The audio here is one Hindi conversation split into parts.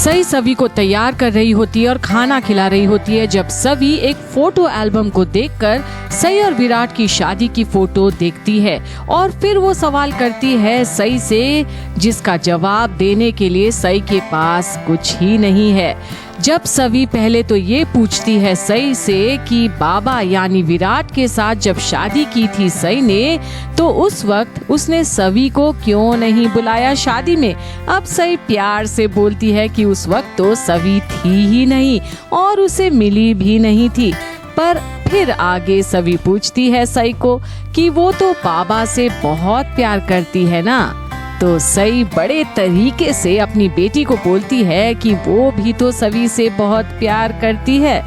सई सवी को तैयार कर रही होती है और खाना खिला रही होती है जब सवी एक फोटो एल्बम को देखकर सई और विराट की शादी की फोटो देखती है और फिर वो सवाल करती है सई से, जिसका जवाब देने के लिए सई के पास कुछ ही नहीं है। जब सवी पहले तो ये पूछती है सई से कि बाबा यानी विराट के साथ जब शादी की थी सई ने, तो उस वक्त उसने सवी को क्यों नहीं बुलाया शादी में। अब सई प्यार से बोलती है कि उस वक्त तो सवी थी ही नहीं और उसे मिली भी नहीं थी। पर फिर आगे सवी पूछती है सई को कि वो तो बाबा से बहुत प्यार करती है ना। तो सई बड़े तरीके से अपनी बेटी को बोलती है कि वो भी तो सवी से बहुत प्यार करती है।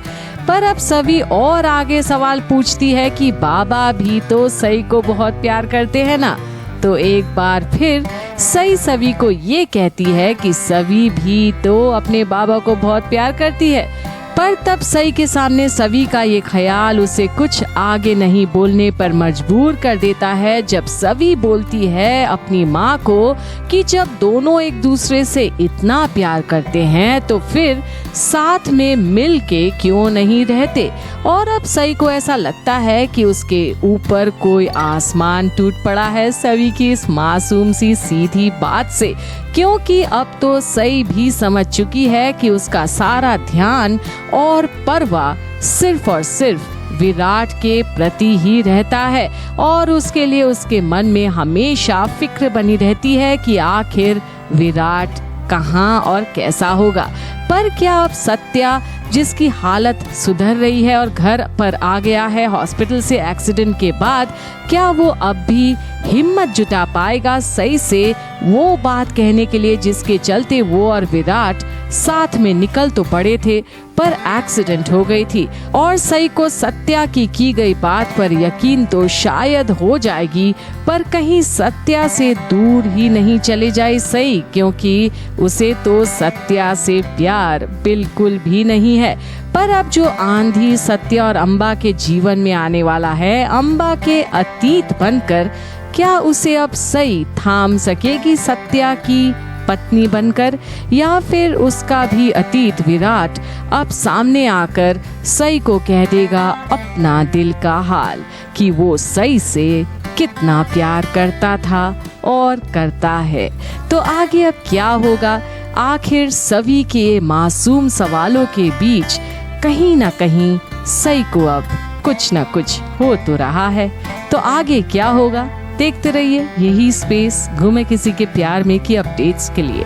पर अब सवी और आगे सवाल पूछती है कि बाबा भी तो सई को बहुत प्यार करते हैं ना। तो एक बार फिर सई सवी को ये कहती है कि सवी भी तो अपने बाबा को बहुत प्यार करती है। पर तब सई के सामने सवी का ये ख्याल उसे कुछ आगे नहीं बोलने पर मजबूर कर देता है, जब सवी बोलती है अपनी माँ को कि जब दोनों एक दूसरे से इतना प्यार करते हैं तो फिर साथ में मिल के क्यों नहीं रहते। और अब सई को ऐसा लगता है कि उसके ऊपर कोई आसमान टूट पड़ा है सवी की इस मासूम सी सीधी बात से, क्योंकि अब तो सई भी समझ चुकी है कि उसका सारा ध्यान और परवाह सिर्फ और सिर्फ विराट के प्रति ही रहता है और उसके लिए उसके मन में हमेशा फिक्र बनी रहती है कि आखिर विराट कहाँ और कैसा होगा। पर क्या अब सत्या, जिसकी हालत सुधर रही है और घर पर आ गया है हॉस्पिटल से एक्सीडेंट के बाद, क्या वो अब भी हिम्मत जुटा पाएगा सई से वो बात कहने के लिए जिसके चलते वो और विराट साथ में निकल तो पड़े थे पर एक्सीडेंट हो गई थी। और सई को सत्या की गई बात पर यकीन तो शायद हो जाएगी, पर कहीं सत्या से दूर ही नहीं चले जाए सई, क्योंकि उसे तो सत्या से प्यार बिल्कुल भी नहीं है। पर अब जो आंधी सत्या और अम्बा के जीवन में आने वाला है, अम्बा के अतीत बनकर, क्या उसे अब सई थाम सकेगी सत्या की पत्नी बनकर, या फिर उसका भी अतीत विराट अब सामने आकर सई को कह देगा अपना दिल का हाल कि वो सई से कितना प्यार करता था और करता है। तो आगे अब क्या होगा, आखिर सभी के मासूम सवालों के बीच कहीं ना कहीं सई को अब कुछ ना कुछ हो तो रहा है। तो आगे क्या होगा देखते रहिए यही स्पेस घूमे किसी के प्यार में की अपडेट्स के लिए।